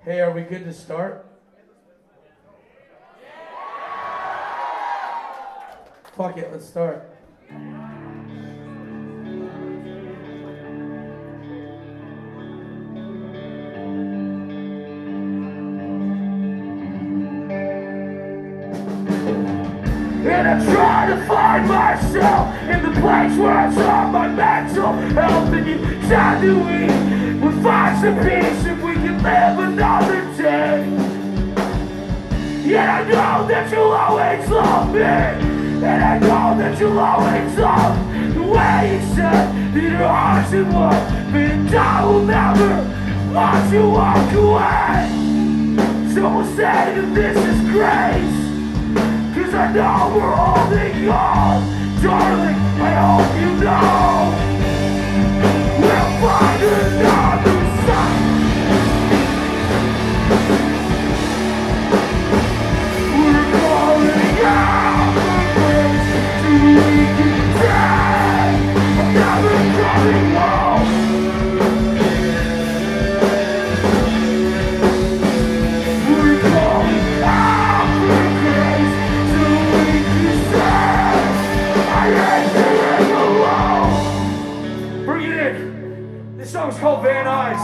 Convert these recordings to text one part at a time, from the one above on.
Hey, are we good to start? Fuck it, let's start. And I try to find myself in the place where I saw my mental health. And you said that we would find some peace if we could live another day. Yet I know that you'll always love me, and I know that you'll always love the way you said that your heart's in one, but I will never watch you walk away. Someone said that this is grace, 'cause I know we're holding on. Darling, I hope you know we'll find another side. We're calling out for grace so we can say I'm never coming home. We're calling out for grace so we can say I ain't feeling alone. Bring it in. This song's called Van Nuys.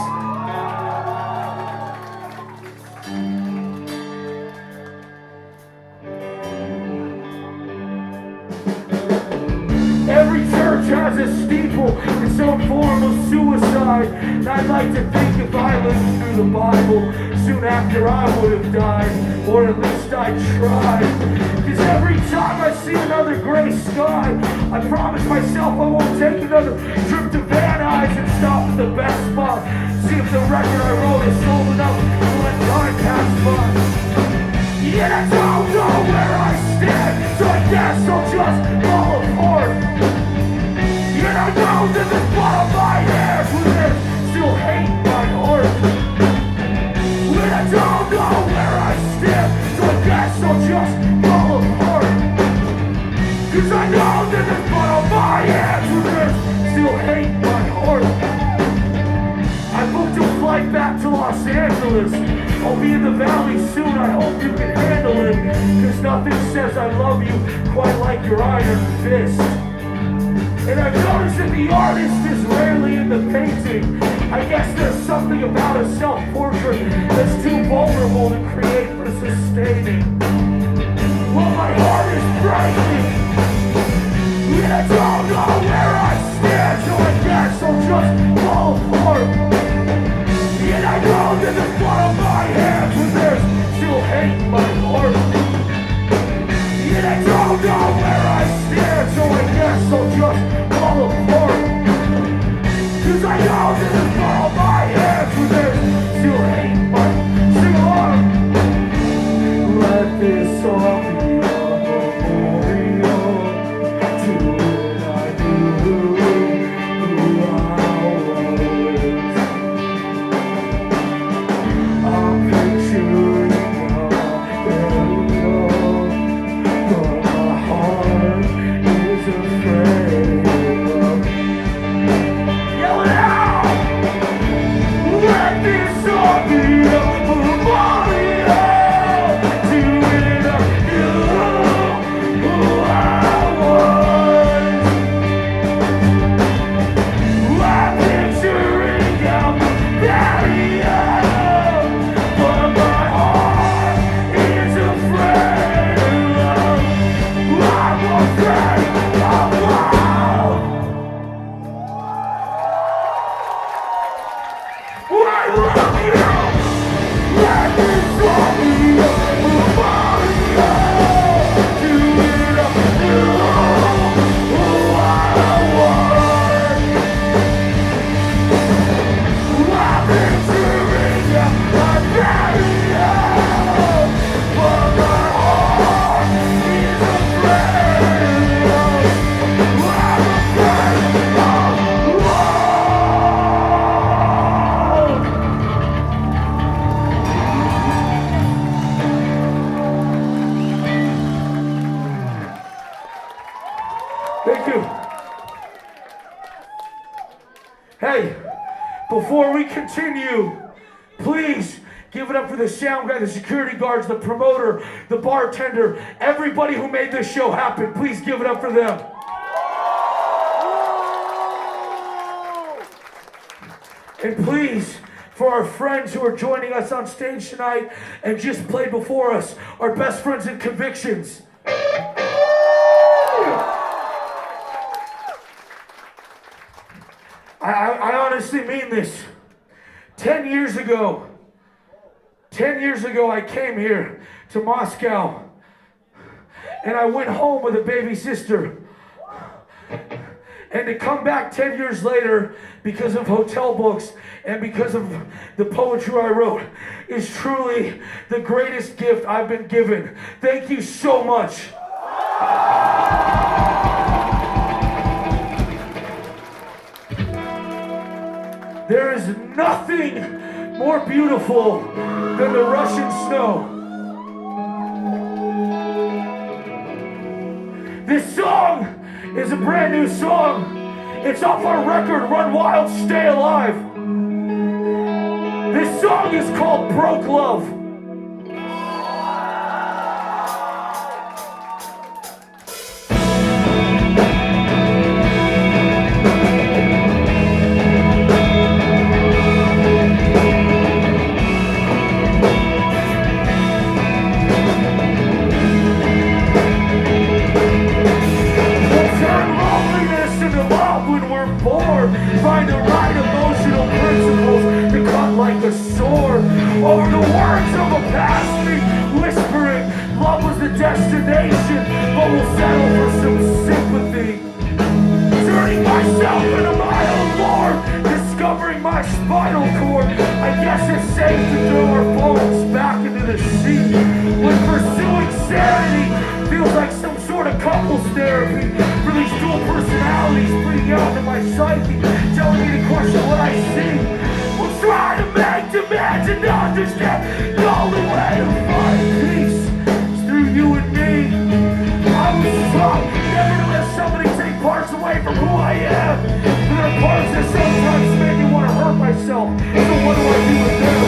Every church has a steeple in some form of suicide. And I'd like to think if I lived through the Bible soon after I would have died, or at least I tried. 'Cause every time I see another gray sky, I promise myself I won't take another trip to Van Nuys and stop at the best spot. See if the record I wrote is sold enough to let time pass by. Yet I don't know where I stand, so I guess I'll just fall apart. Yet I know that the bottom of my hands with this still hate my heart. Yet I don't know where I stand, so I guess I'll just fall apart. 'Cause I know that the bottom of my hands with this still hate my heart. I booked a flight back to Los Angeles. I'll be in the valley soon, I hope you can handle it. 'Cause nothing says I love you quite like your iron fist. And I've noticed that the artist is rarely in the painting. I guess there's something about a self-portrait that's too vulnerable to create for sustaining. Well, my heart is breaking, and I don't know where I stand, so I guess I'll just fall apart. And I know that the blood on my hands with theirs still hate my heart. And I don't know where I stand, so I guess I'll just fall apart. 'Cause I know that the blood on my hands with theirs still hate my heart. Let this song be a memorial to when I knew who I was. I'm picturing a burial, but my heart is afraid of. Yell it out! Let this song be a memorial to when I knew who I was. I'm picturing out the barrier, but my heart is afraid of love. I'm afraid of love. I love you. Let this song be a memorial to when I knew who I was. I'm picturing out the barrier, but my heart is afraid of love. I'm afraid of love. Thank you. Hey, before we continue, please Give it up for the sound guy, the security guards, the promoter, the bartender, everybody who made this show happen. Please give it up for them. And please, for our friends who are joining us on stage tonight and just played before us, our best friends in Convictions. I honestly mean this. 10 years ago, I came here to Moscow, and I went home with a baby sister. And to come back 10 years later because of hotel books and because of the poetry I wrote is truly the greatest gift I've been given. Thank you so much. There is nothing more beautiful than the Russian snow. This song is a brand new song. It's off our record, Run Wild, Stay Alive. This song is called Broke Love. Find the right emotional principles to cut like a sword over the words of a past me, whispering love was the destination, but we'll settle for some sympathy. Turning myself into my own lord, discovering my spinal cord. I guess it's safe to throw our bones back into the sea. When pursuing sanity feels like some sort of couples therapy for these dual personalities bleeding out of my psyche, telling me to question what I see. We'll try to make demands and understand the only way to find peace is through you and me. I was taught never to let somebody take parts away from who I am. But there are parts that sometimes make me want to hurt myself. So what do I do with them?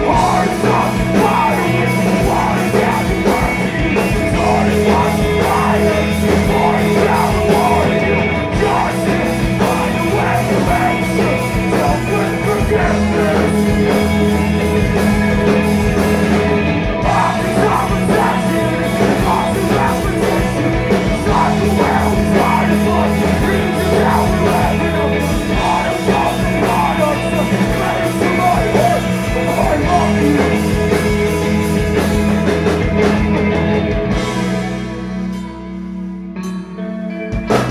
Hearts on fire with water down the mercy. Hard as lost fire. Hard down the water. Justice. Find a way to make you. Don't good forgiveness. Office of obsession. Constant repetition. Start the world. Try to find the dreams of how we're living them. Products of the products of letters to my heart. I love you.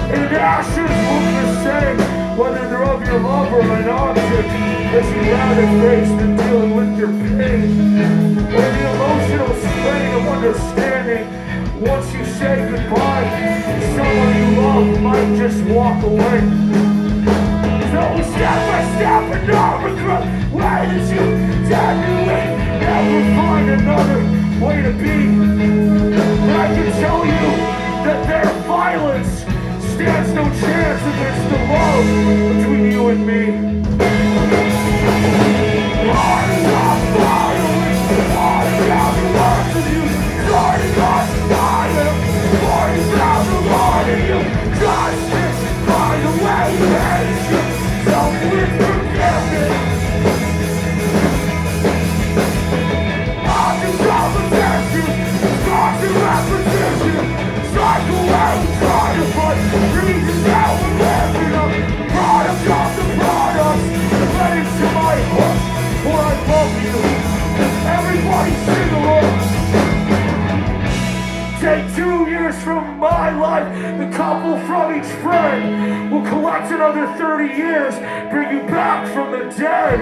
In ashes look the same, whether they're of your love or an object, as you rather face than dealing with your pain. Or the emotional strain of understanding, once you say goodbye, someone you love might just walk away. So we step by step and no regret, why did you tell me never find another way to be? But I can tell you that their violence stands no chance against the love between you and me. Heart is on fire, water down the words of you, starting on fire. Heart is down the water of you, justice, find a way to hate you, self with forgiveness. Objects of obsession, scars of repetition, cycle where we try to find reasons that we're living up. Products of the products, let into my heart, for I love you. Everybody sing along. Take 2 years from my life, the couple from each friend will collect another 30 years, bring you back from the dead.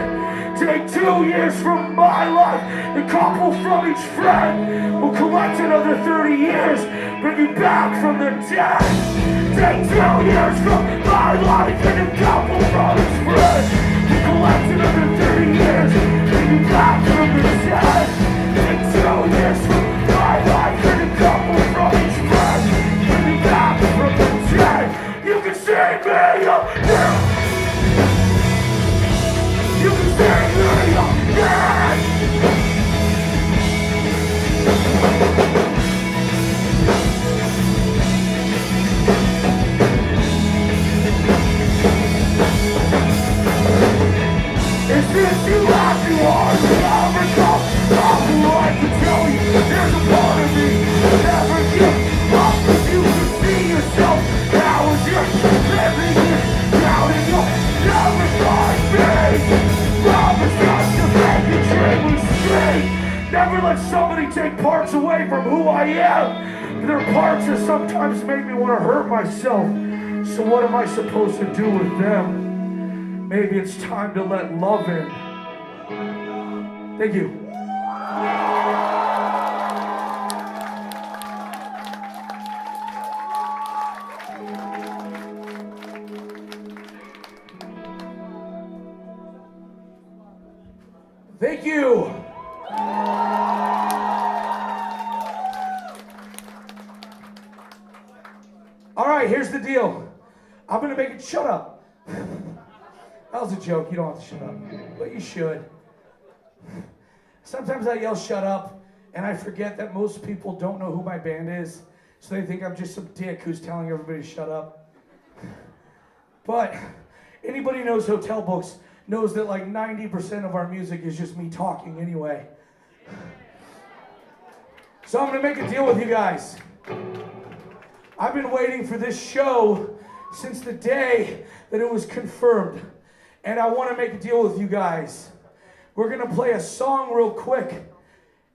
Take 2 years from my life, the couple from each friend will collect another 30 years, bring you back from the dead. Take 2 years from my life, and a couple from each friend will collect another 30 years, bring you back from the dead. Take 2 years from my life, and a couple from each friend bring you back from the dead. You can see me up there. You can see me up there. I am. But there are parts that sometimes make me want to hurt myself. So what am I supposed to do with them? Maybe it's time to let love in. Thank you. Thank you. All right, here's the deal. I'm going to make it shut up. That was a joke. You don't have to shut up, but you should. Sometimes I yell shut up, and I forget that most people don't know who my band is, so they think I'm just some dick who's telling everybody to shut up. But anybody who knows hotel books knows that like 90% of our music is just me talking anyway. So I'm going to make a deal with you guys. I've been waiting for this show since the day that it was confirmed. And I want to make a deal with you guys. We're going to play a song real quick.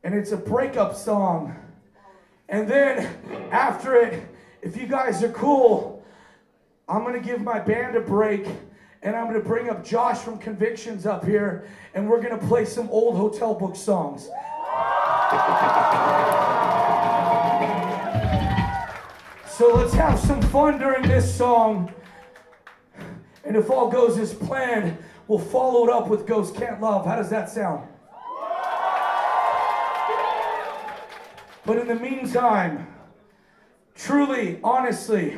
And it's a breakup song. And then after it, if you guys are cool, I'm going to give my band a break. And I'm going to bring up Josh from Convictions up here. And we're going to play some old hotel book songs. So let's have some fun during this song. And if all goes as planned, we'll follow it up with Ghost Can't Love. How does that sound? But in the meantime, truly, honestly,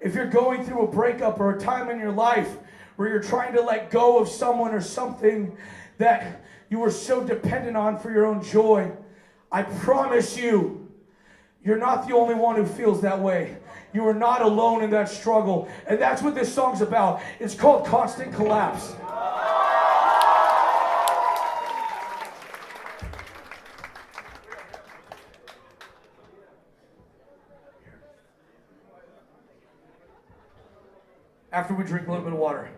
if you're going through a breakup or a time in your life where you're trying to let go of someone or something that you were so dependent on for your own joy, I promise you, you're not the only one who feels that way. You are not alone in that struggle. And that's what this song's about. It's called Caustic Collapse. After we drink a little bit of water.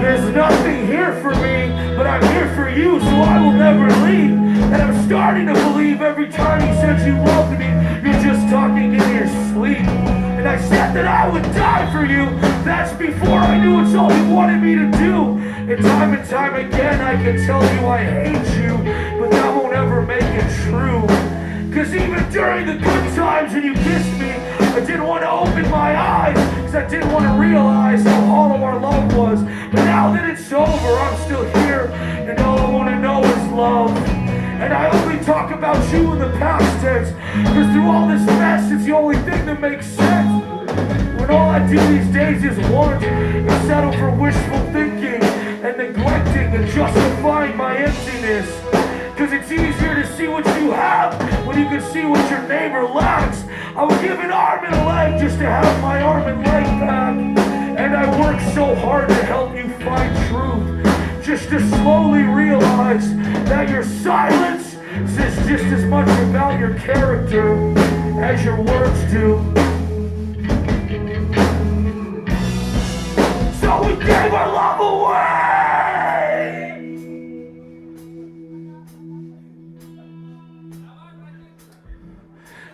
There's nothing here for me, but I'm here for you, so I will never leave. And I'm starting to believe every time you said you loved me, you're just talking in your sleep. And I said that I would die for you. That's before I knew it's all you wanted me to do. And time again, I can tell you I hate you, but that won't ever make it true. Cause even during the good times when you kissed me, I didn't want to open my eyes, cause I didn't want to realize how hollow our love was. But now that it's over, I'm still here, and all I want to know is love. And I only talk about you in the past tense, cause through all this mess, it's the only thing that makes sense. When all I do these days is want and settle for wishful thinking and neglecting and justifying my emptiness. Cause it's easier to see what you have when you can see what your neighbor lacks. I would give an arm and a leg just to have my arm and leg back. And I work so hard to help you find truth, just to slowly realize that your silence says just as much about your character as your words do. So we gave our love away.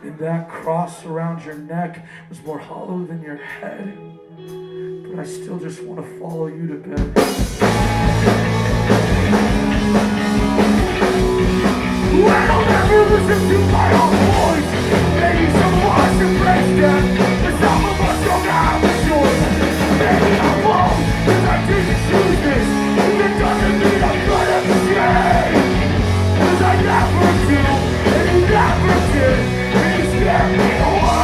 And that cross around your neck was more hollow than your head. But I still just want to follow you to bed. When I'll never listen to my own voice, maybe some lost and breakdown, but some of us don't have a choice. Maybe I'm wrong, cause I didn't choose this. It doesn't mean I'm gonna change, cause I never do, and you never did, and you scared me away.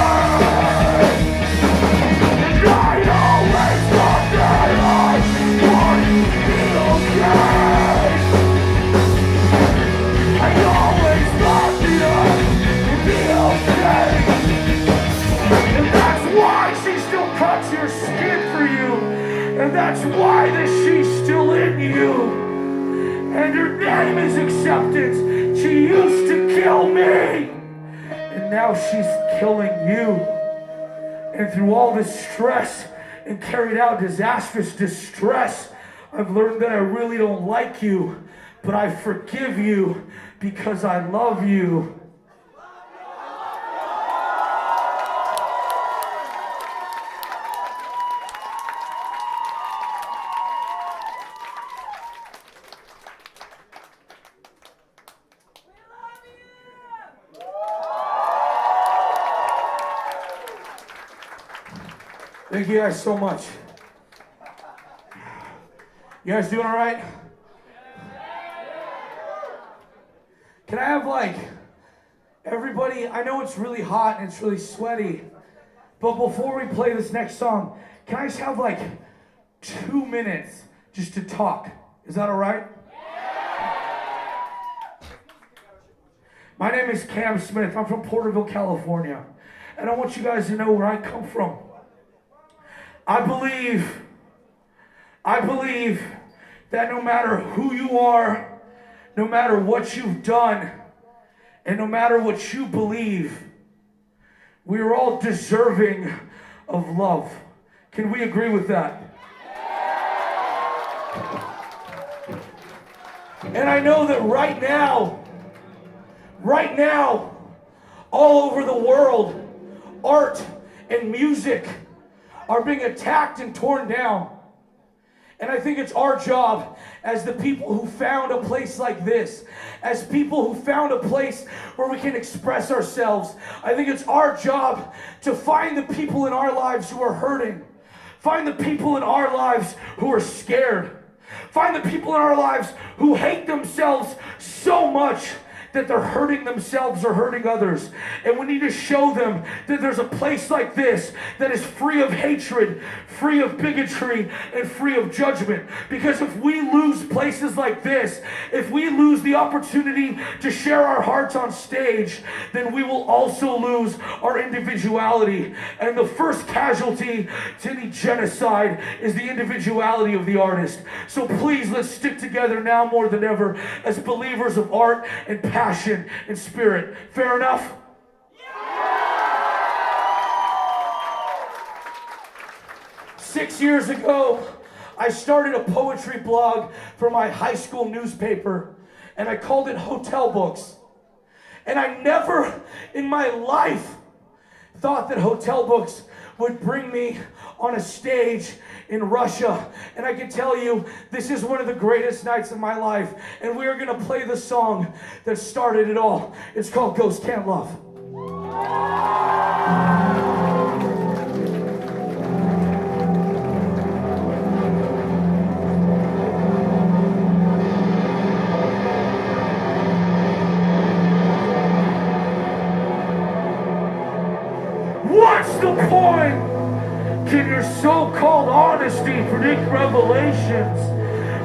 And I always thought that I would be okay. I always thought that I would be okay. And that's why she still cuts your skin for you. And that's why that she's still in you. And her name is Acceptance. She used to kill me. And now she's killing you. And through all this stress and carried out disastrous distress, I've learned that I really don't like you, but I forgive you because I love you. Thank you guys so much. You guys doing all right? Can I have like everybody, I know it's really hot and it's really sweaty, but before we play this next song, can I just have like 2 minutes just to talk? Is that all right? My name is Cam Smith. I'm from Porterville, California. And I want you guys to know where I come from. I believe that no matter who you are, no matter what you've done, and no matter what you believe, we are all deserving of love. Can we agree with that? And I know that right now, all over the world, art and music are being attacked and torn down. And I think it's our job as the people who found a place like this, as people who found a place where we can express ourselves, I think it's our job to find the people in our lives who are hurting, find the people in our lives who are scared, find the people in our lives who hate themselves so much that they're hurting themselves or hurting others. And we need to show them that there's a place like this that is free of hatred, free of bigotry, and free of judgment. Because if we lose places like this, if we lose the opportunity to share our hearts on stage, then we will also lose our individuality. And the first casualty to any genocide is the individuality of the artist. So please, let's stick together now more than ever as believers of art and passion and spirit. Fair enough? Yeah. 6 years ago, I started a poetry blog for my high school newspaper, and I called it Hotel Books. And I never in my life thought that Hotel Books would bring me on a stage in Russia. And I can tell you, this is one of the greatest nights of my life. And we are going to play the song that started it all. It's called Ghosts Can't Love. What's the point? Can your so-called honesty predict revelations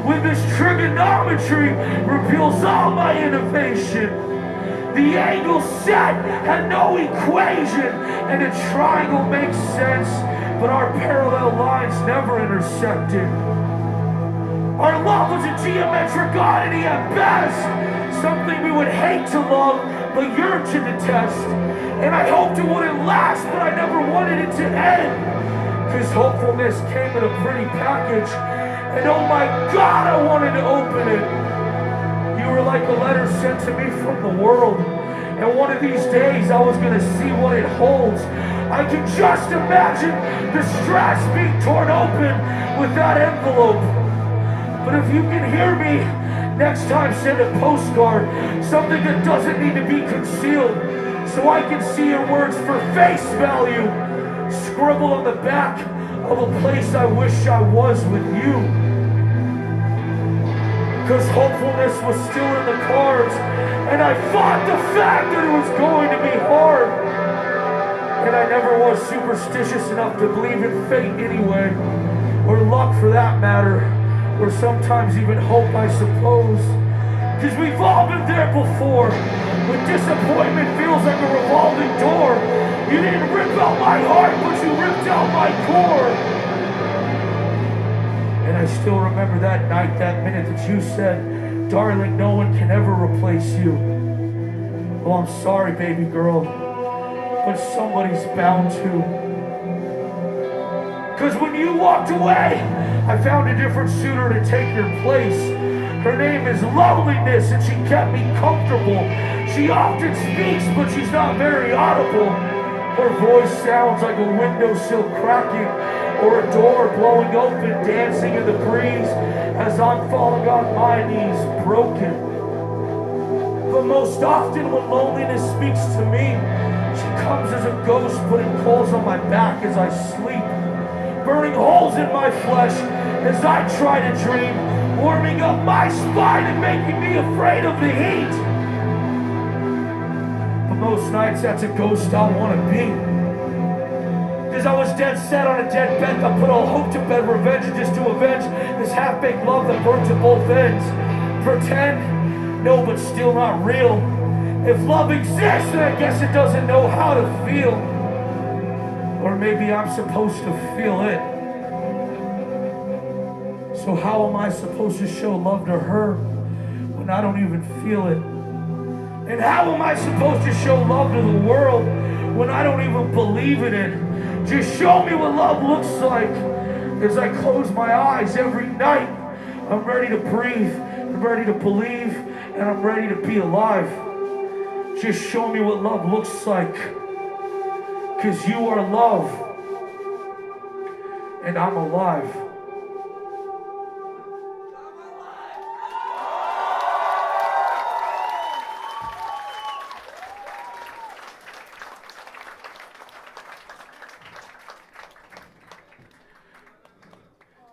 when this trigonometry reveals all my innovation? The angle set had no equation, and a triangle makes sense, but our parallel lines never intersected. Our love was a geometric oddity at best, something we would hate to love, but yearn to detest. And I hoped it wouldn't last, but I never wanted it to end. Cause hopefulness came in a pretty package, and oh my God, I wanted to open it. You were like a letter sent to me from the world, and one of these days I was gonna see what it holds. I can just imagine the straps being torn open with that envelope. But if you can hear me, next time send a postcard, something that doesn't need to be concealed, so I can see your words for face value. Scribble on the back of a place I wish I was with you. Cause hopefulness was still in the cards, and I fought the fact that it was going to be hard. And I never was superstitious enough to believe in fate anyway, or luck for that matter, or sometimes even hope, I suppose. Cause we've all been there before, when disappointment feels like a revolving door. You didn't rip out my heart, but you ripped out my core. And I still remember that night, that minute that you said, darling, no one can ever replace you. Well, I'm sorry, baby girl, but somebody's bound to. Because when you walked away, I found a different suitor to take your place. Her name is Loveliness, and she kept me comfortable. She often speaks, but she's not very audible. Her voice sounds like a windowsill cracking or a door blowing open, dancing in the breeze as I'm falling on my knees, broken. But most often when loneliness speaks to me, she comes as a ghost, putting coals on my back as I sleep, burning holes in my flesh as I try to dream, warming up my spine and making me afraid of the heat. But most nights that's a ghost I want to be, because I was dead set on a dead bent. I put all hope to bed, revenge just to avenge this half-baked love that burns at both ends. Pretend, no, but still not real. If love exists, then I guess it doesn't know how to feel. Or maybe I'm supposed to feel it. So how am I supposed to show love to her when I don't even feel it? And how am I supposed to show love to the world when I don't even believe in it? Just show me what love looks like. As I close my eyes every night, I'm ready to breathe, I'm ready to believe, and I'm ready to be alive. Just show me what love looks like, because you are love, and I'm alive.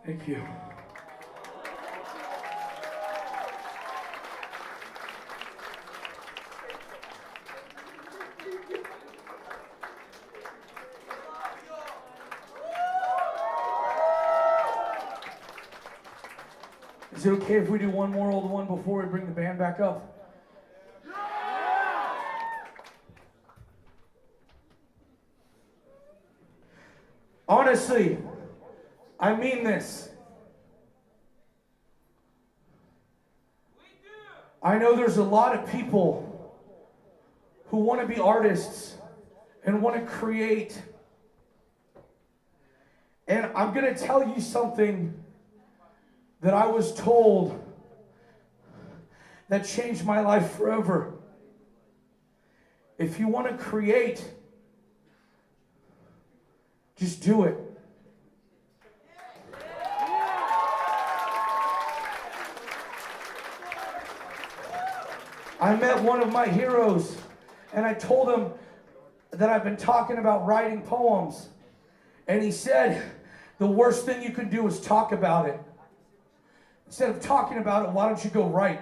Thank you. Is it okay if we do one more old one before we bring the band back up? Honestly, I mean this. I know there's a lot of people who want to be artists and want to create. And I'm going to tell you something that I was told that changed my life forever. If you want to create, just do it. I met one of my heroes and I told him that I've been talking about writing poems. And he said, the worst thing you can do is talk about it. Instead of talking about it, why don't you go write?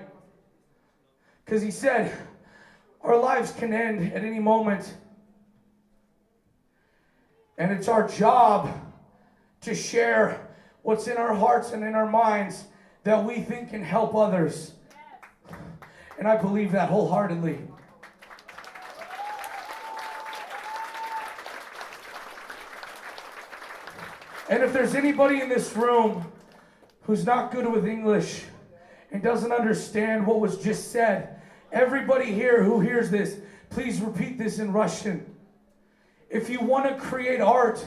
Because he said, our lives can end at any moment. And it's our job to share what's in our hearts and in our minds that we think can help others. And I believe that wholeheartedly. And if there's anybody in this room who's not good with English and doesn't understand what was just said, everybody here who hears this, please repeat this in Russian. If you want to create art,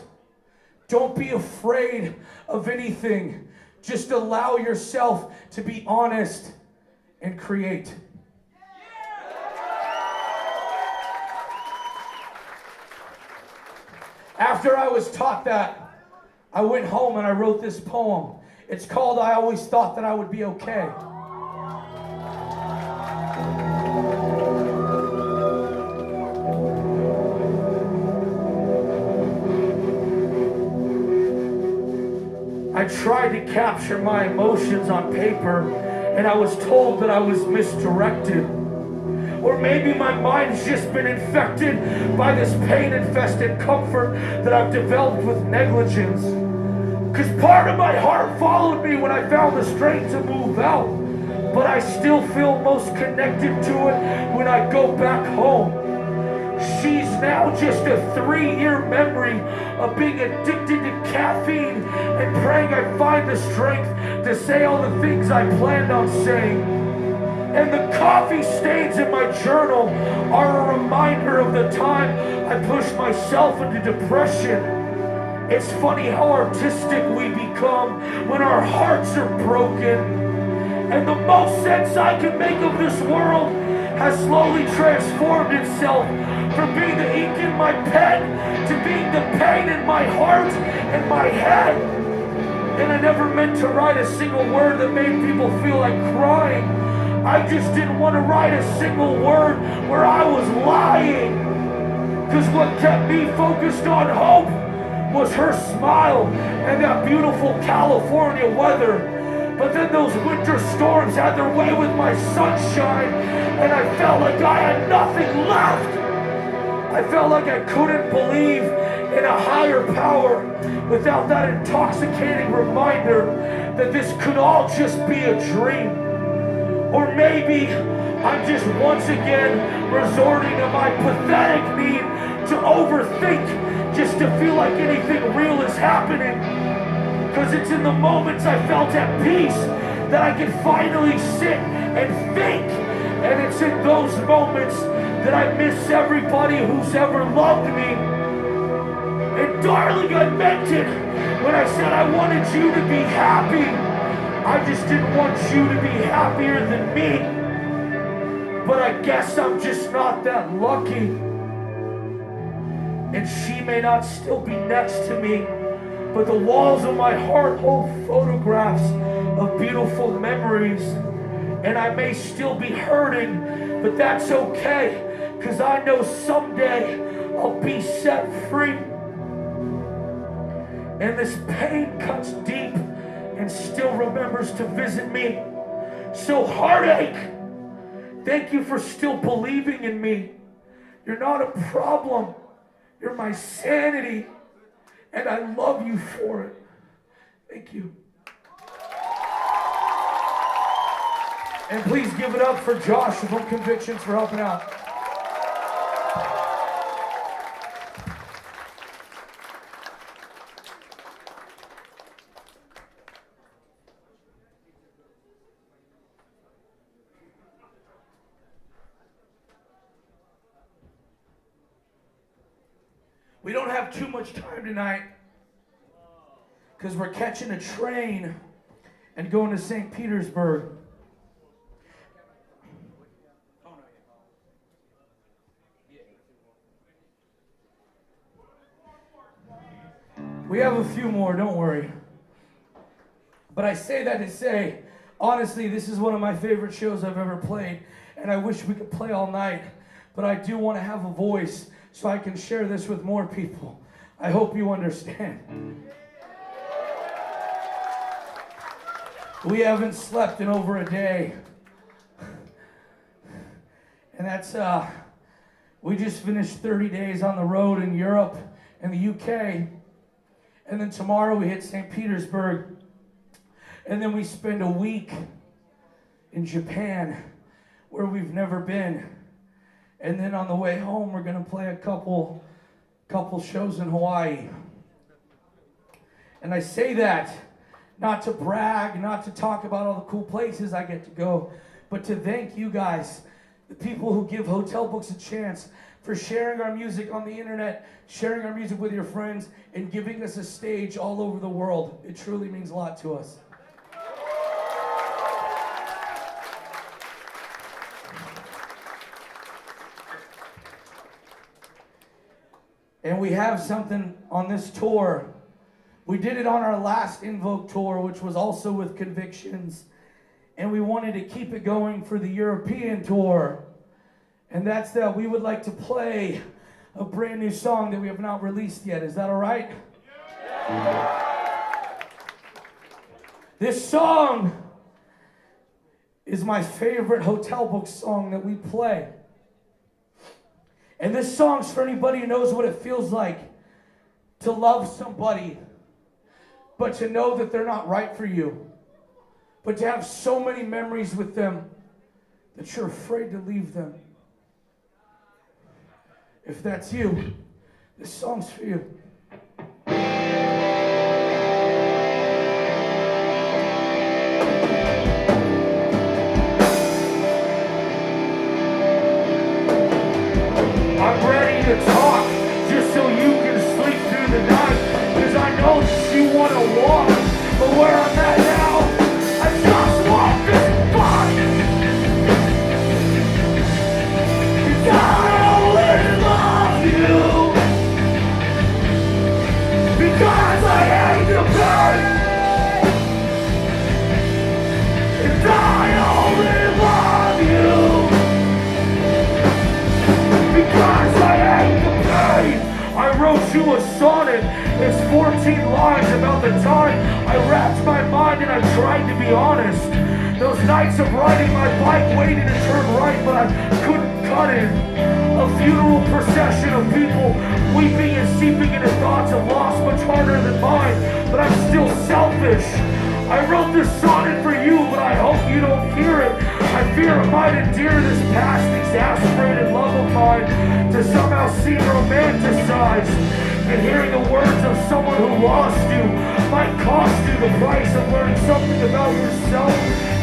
don't be afraid of anything. Just allow yourself to be honest and create. After I was taught that, I went home and I wrote this poem. It's called I Always Thought That I Would Be Okay. I tried to capture my emotions on paper, and I was told that I was misdirected. Or maybe my mind's just been infected by this pain-infested comfort that I've developed with negligence. Because part of my heart followed me when I found the strength to move out. But I still feel most connected to it when I go back home. She's now just a 3-year memory of being addicted to caffeine and praying I find the strength to say all the things I planned on saying. And the coffee stains in my journal are a reminder of the time I pushed myself into depression. It's funny how artistic we become when our hearts are broken. And the most sense I can make of this world has slowly transformed itself from being the ink in my pen to being the pain in my heart and my head. And I never meant to write a single word that made people feel like crying. I just didn't want to write a single word where I was lying. Because what kept me focused on hope was her smile and that beautiful California weather. But then those winter storms had their way with my sunshine, and I felt like I had nothing left. I felt like I couldn't believe in a higher power without that intoxicating reminder that this could all just be a dream. Or maybe I'm just once again resorting to my pathetic need to overthink just to feel like anything real is happening. Because it's in the moments I felt at peace that I can finally sit and think. And it's in those moments that I miss everybody who's ever loved me. And darling, I meant it when I said I wanted you to be happy. I just didn't want you to be happier than me. But I guess I'm just not that lucky. And she may not still be next to me, but the walls of my heart hold photographs of beautiful memories. And I may still be hurting, but that's okay, because I know someday I'll be set free. And this pain cuts deep and still remembers to visit me. So heartache, thank you for still believing in me. You're not a problem. You're my sanity. And I love you for it. Thank you. And please give it up for Josh from Convictions for helping out. We don't have too much time tonight because we're catching a train and going to St. Petersburg. We have a few more, don't worry. But I say that to say, honestly, this is one of my favorite shows I've ever played, and I wish we could play all night, but I do want to have a voice so I can share this with more people. I hope you understand. We haven't slept in over a day. And that's, we just finished 30 days on the road in Europe and the UK. And then tomorrow we hit St. Petersburg. And then we spend a week in Japan, where we've never been. And then on the way home, we're going to play a couple shows in Hawaii. And I say that not to brag, not to talk about all the cool places I get to go, but to thank you guys, the people who give Hotel Books a chance, for sharing our music on the internet, sharing our music with your friends, and giving us a stage all over the world. It truly means a lot to us. And we have something on this tour. We did it on our last Invoke tour, which was also with Convictions. And we wanted to keep it going for the European tour. And that's that we would like to play a brand new song that we have not released yet. Is that all right? Yeah. This song is my favorite Hotel Book song that we play. And this song's for anybody who knows what it feels like to love somebody, but to know that they're not right for you, but to have so many memories with them that you're afraid to leave them. If that's you, this song's for you. I'm ready to talk just so you can sleep through the night, 'cause I where I'm at now. I just want this body. Because I only love you. Because I hate the pain. And I only love you. Because I hate the pain. I wrote you a sonnet. It's 14 lines about the time I wrapped my mind and I tried to be honest. Those nights of riding my bike waiting to turn right, but I couldn't cut it. A funeral procession of people weeping and seeping into thoughts of loss much harder than mine, but I'm still selfish. I wrote this sonnet for you, but I hope you don't hear it. I fear it might endear this past exasperated love of mine to somehow seem romanticized. And hearing the words of someone who lost you might cost you the price of learning something about yourself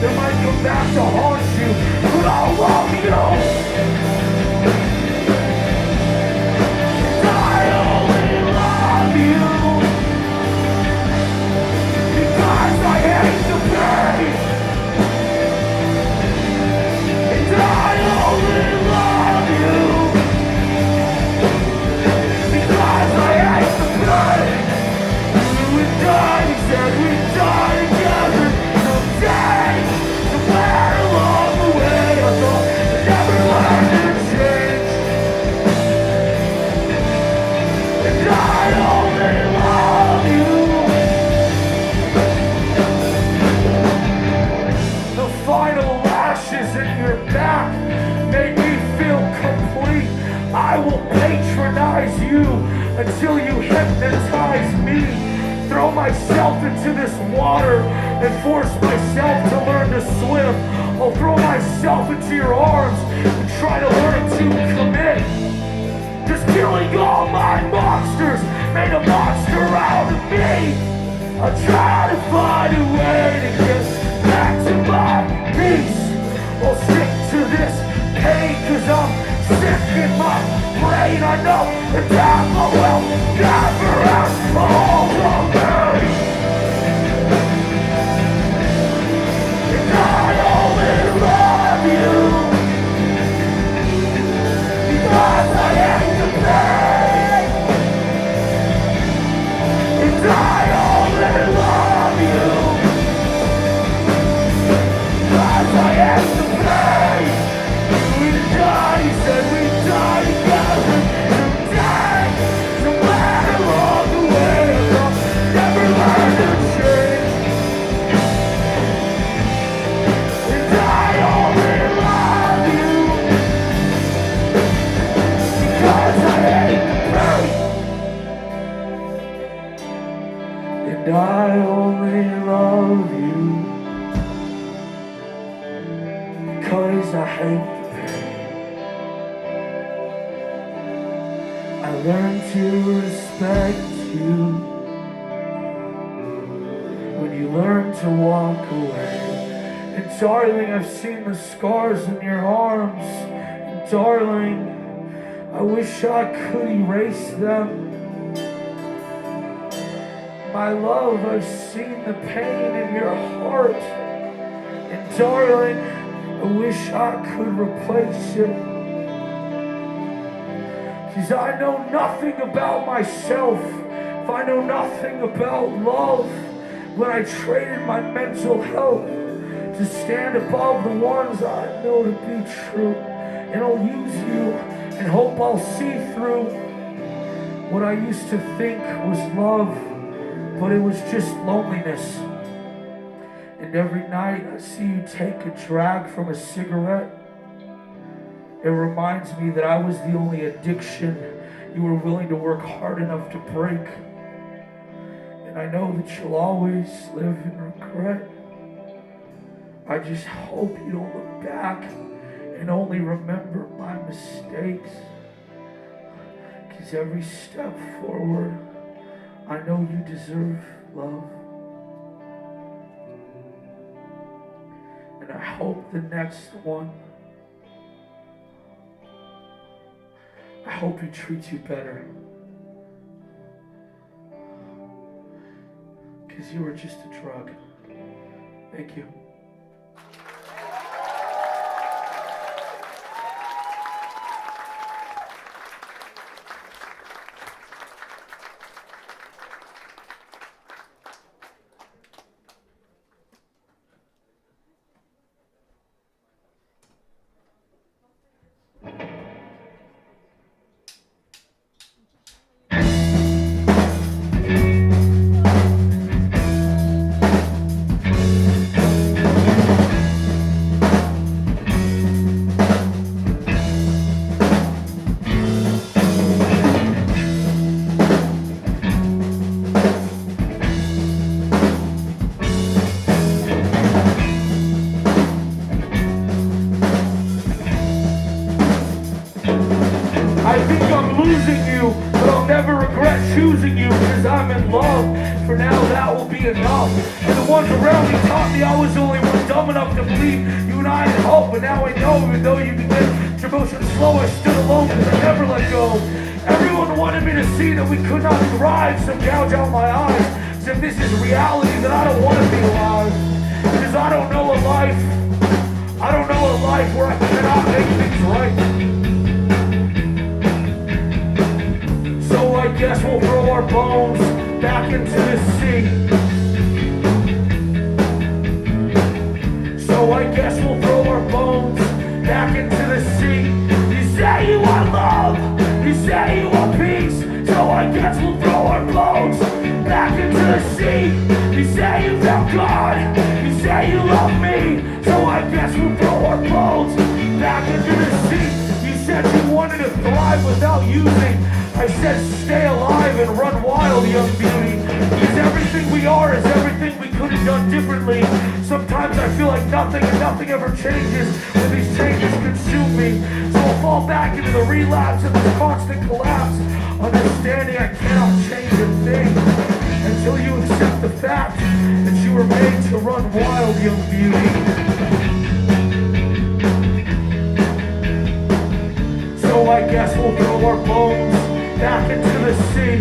that might come back to haunt you. But I'll love you. And I only love you because I hate the pain. And I only love you because I hate the pain. You and I said we'd die together someday, somewhere along the way. I thought I'd never learn to change. And I only love you. The final lashes in your back made me feel complete. I will patronize you until you hypnotize me. Throw myself into this water and force myself to learn to swim. I'll throw myself into your arms and try to learn to commit. Just killing all my monsters made a monster out of me. I'll try to find a way to get back to my peace. I'll stick to this pain cause I'm sick in my brain. I know the devil will never have a hold on me. And I only love you because I hate the pain. And I only love you because I hate the pain. We die, he said we die together someday, somewhere along the way. I'll never learn to change. And I only love you because I hate the pain. And I only love you because I hate the pain. I learned to respect you when you learn to walk away. And darling, I've seen the scars in your arms. And darling, I wish I could erase them. My love, I've seen the pain in your heart. And darling, I wish I could replace it. Cause I know nothing about myself. If I know nothing about love, when I traded my mental health to stand above the ones I know to be true. And I'll use you and hope I'll see through what I used to think was love, but it was just loneliness. And every night I see you take a drag from a cigarette. It reminds me that I was the only addiction you were willing to work hard enough to break. And I know that you'll always live in regret. I just hope you don't look back and only remember my mistakes. Because every step forward, I know you deserve love. And I hope the next one, I hope he treats you better. because you were just a drug. Thank you. Losing you, but I'll never regret choosing you because I'm in love. For now, that will be enough. And the ones around me taught me I was the only one dumb enough to believe you and I had hope. But now I know, even though you began your motion slow, I stood alone because I never let go. Everyone wanted me to see that we could not thrive, so gouge out my eyes. As if this is reality, that I don't want to be alive. Because I don't know a life. I don't know a life where I cannot make things right. So I guess we'll throw our bones back into the sea. So I guess we'll throw our bones back into the sea. You say you want love, you say you want peace. So I guess we'll throw our bones back into the sea. You say you love God, you say you love me. So I guess we'll throw our bones back into the sea. You said you wanted to thrive without using. I said stay alive and run wild, young beauty. Because everything we are is everything we could have done differently. Sometimes I feel like nothing and nothing ever changes when these changes consume me. So I'll fall back into the relapse and this constant collapse, understanding I cannot change a thing until you accept the fact that you were made to run wild, young beauty. So I guess we'll throw our bones back into the sea.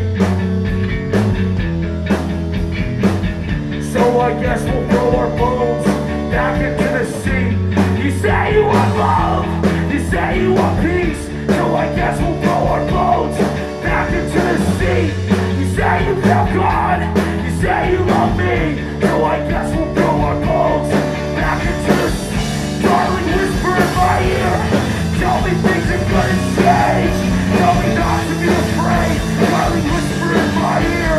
So I guess we'll throw our bones back into the sea. You say you want love, you say you want peace. So I guess we'll throw our bones back into the sea. You say you love God, you say you love me. So I guess we'll throw our bones back into the sea. Darling, whisper in my ear, tell me things are gonna change. Tell me not to be afraid. Darling, whisper in my ear.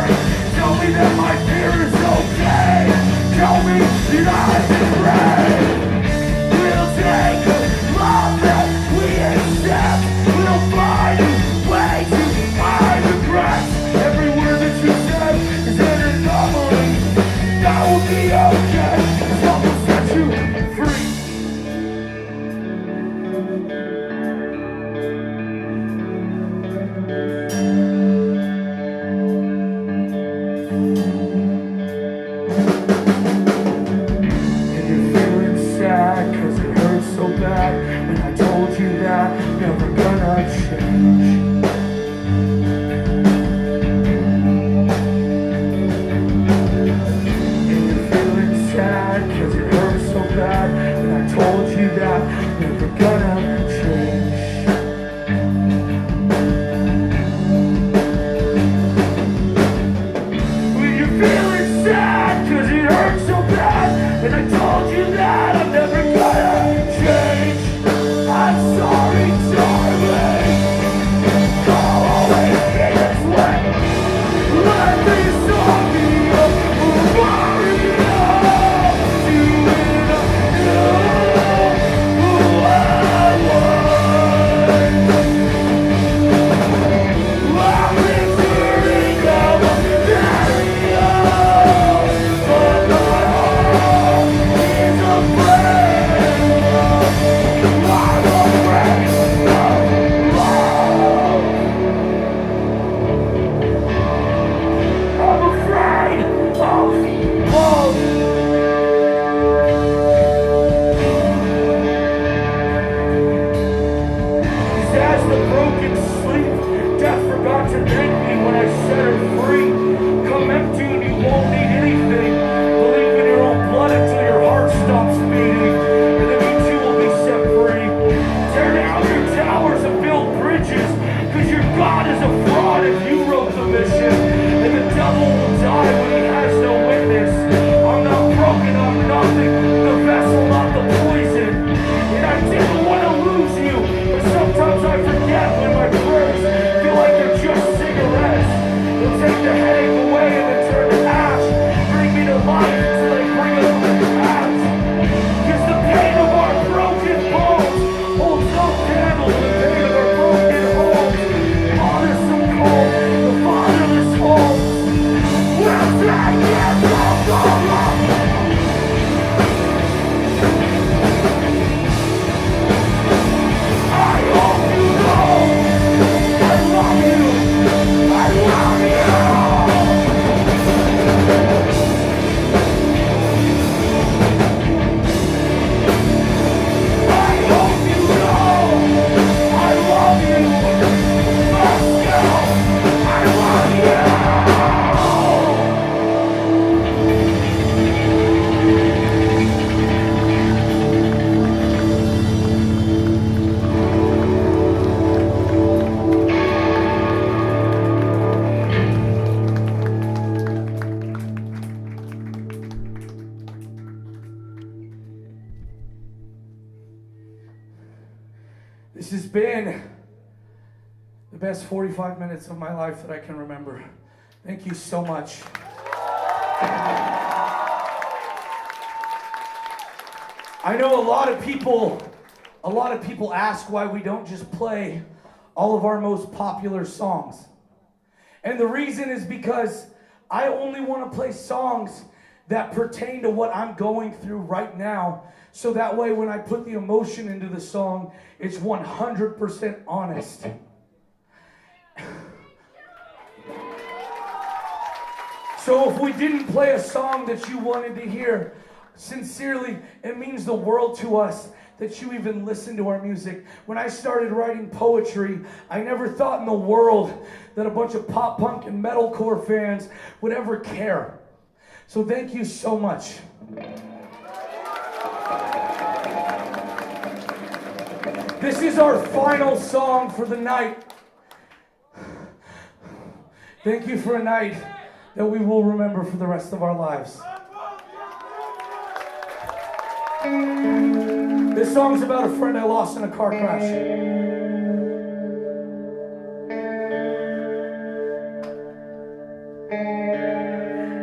Tell me that my fear is okay. Tell me that I'm afraid. We'll take love that we accept. We'll find a way to hide regret. Every word that you said is an anomaly. That will be okay. Someone set you free. This has been the best 45 minutes of my life that I can remember. Thank you so much. I know a lot of people ask why we don't just play all of our most popular songs. And the reason is because I only want to play songs that pertain to what I'm going through right now. So that way when I put the emotion into the song, it's 100% honest. So if we didn't play a song that you wanted to hear, sincerely, it means the world to us that you even listen to our music. When I started writing poetry, I never thought in the world that a bunch of pop punk and metalcore fans would ever care. So thank you so much. This is our final song for the night. Thank you for a night that we will remember for the rest of our lives. This song's about a friend I lost in a car crash.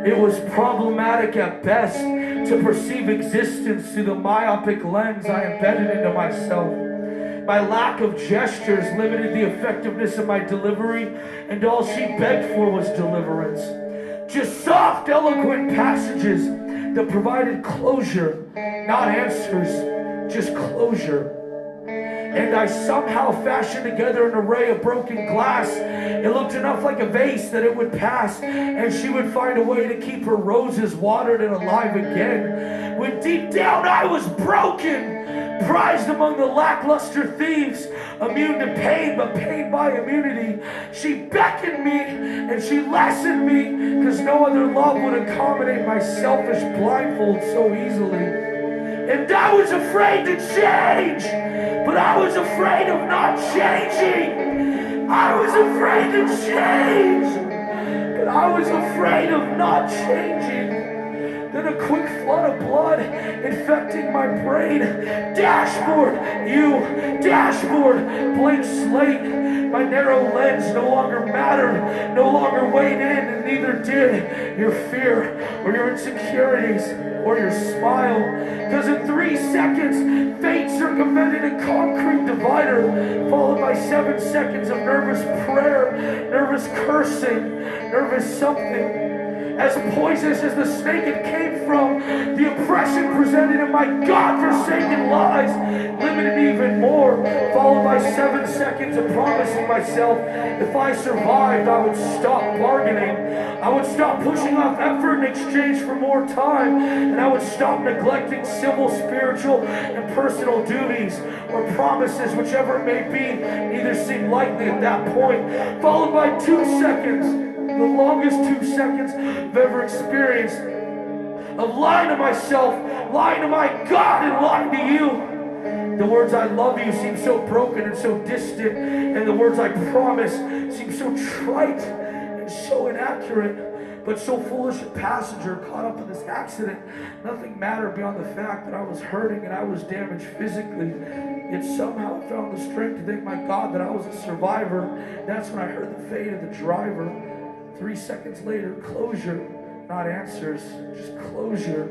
It was problematic at best to perceive existence through the myopic lens I embedded into myself. My lack of gestures limited the effectiveness of my delivery, and all she begged for was deliverance. Just soft, eloquent passages that provided closure, not answers, just closure. And I somehow fashioned together an array of broken glass. It looked enough like a vase that it would pass, and she would find a way to keep her roses watered and alive again. When deep down I was broken, prized among the lackluster thieves, immune to pain, but pain by immunity. She beckoned me and she lessoned me, because no other love would accommodate my selfish blindfold so easily. And I was afraid to change, but I was afraid of not changing. I was afraid to change, but I was afraid of not changing. Then a quick flood of blood infecting my brain. Dashboard, you, dashboard, blank slate. My narrow lens no longer mattered, no longer weighed in, and neither did your fear or your insecurities or your smile. Because in 3 seconds, fate circumvented a concrete divider, followed by 7 seconds of nervous prayer, nervous cursing, nervous something. As poisonous as the snake it came from, the oppression presented in my God-forsaken lies limited me even more, followed by 7 seconds of promising myself if I survived, I would stop bargaining. I would stop pushing off effort in exchange for more time, and I would stop neglecting civil, spiritual, and personal duties or promises, whichever it may be, neither seemed likely at that point, followed by 2 seconds. The longest 2 seconds I've ever experienced of lying to myself, lying to my God, and lying to you. The words I love you seem so broken and so distant, and the words I promise seem so trite and so inaccurate, but so foolish a passenger caught up in this accident. Nothing mattered beyond the fact that I was hurting and I was damaged physically. Yet somehow I found the strength to thank my God that I was a survivor. That's when I heard the fate of the driver. 3 seconds later, closure, not answers, just closure.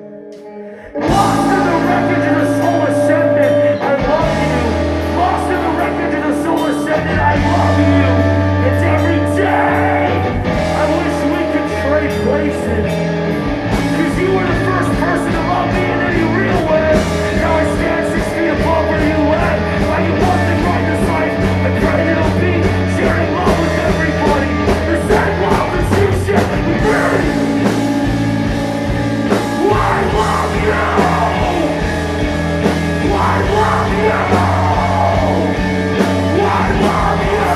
Lost in the wreckage of the soul ascendant, I love you. Lost in the wreckage of the soul ascendant, I love you. It's every day. I wish we could trade places, because you were the first person to love me in any real way. Now I stand 6 feet above where you went. I can walk the right this life. I pray it'll be sharing love with everybody. The same love. I love you! I love you! I love you!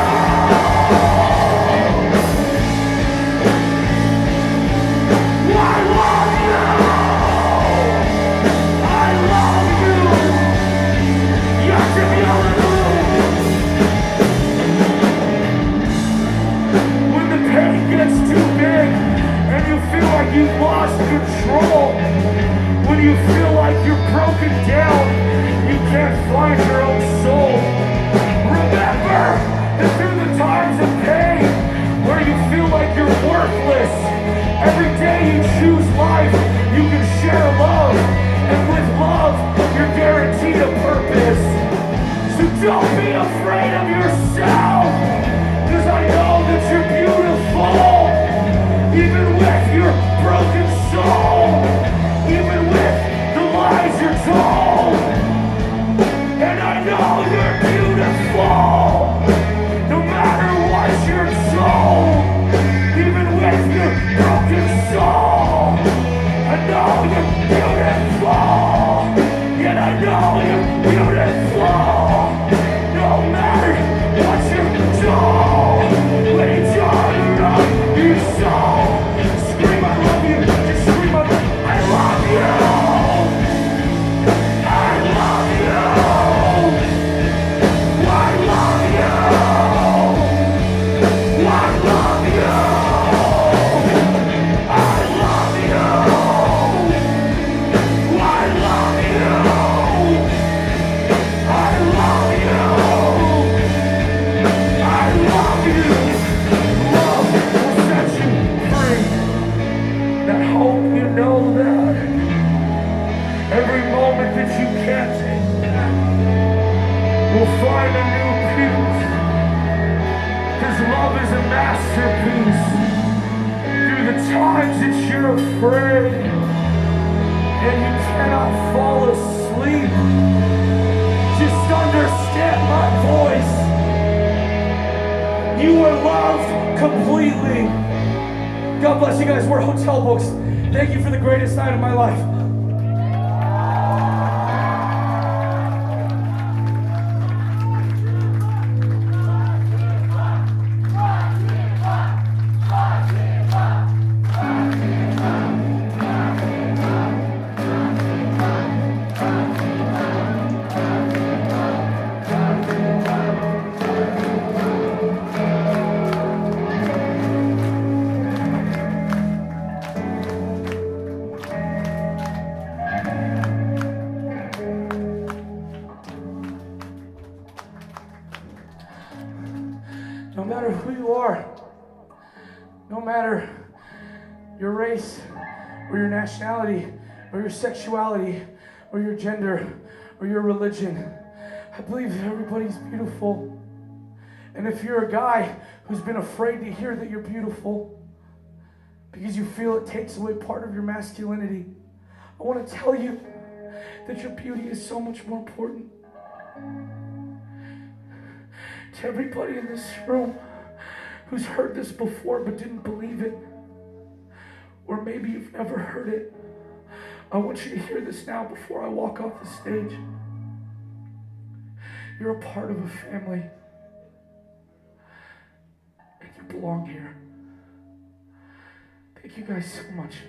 I love you! I love you! Yes, if you're when the pain gets too big and you feel like you've lost control, when you feel like you're broken down, you can't find your own soul, Don't be afraid of yourself, because I know that you're beautiful. Even with your broken soul, even with the lies you're told. And I know you're beautiful, no matter what you're told. Even with your broken soul, I know you're beautiful. Yet I know you're beautiful, no matter what you're told. When it's all around your soul, scream I love you, just scream I love you. I love you. I love you. I love you. I love you. I love you. I love you. I love you. Love will set you free. I hope you know that. Every moment that you can't take back will find a new peace. Because love is a masterpiece. Through the times that you're afraid and you cannot fall asleep, just understand my voice. You are loved completely. God bless you guys. We're hotel books. Thank you for the greatest night of my life. No matter who you are, no matter your race or your nationality or your sexuality or your gender or your religion, I believe that everybody's beautiful. And if you're a guy who's been afraid to hear that you're beautiful because you feel it takes away part of your masculinity, I want to tell you that your beauty is so much more important. To everybody in this room who's heard this before but didn't believe it, or maybe you've never heard it, I want you to hear this now before I walk off the stage. You're a part of a family, and you belong here. Thank you guys so much.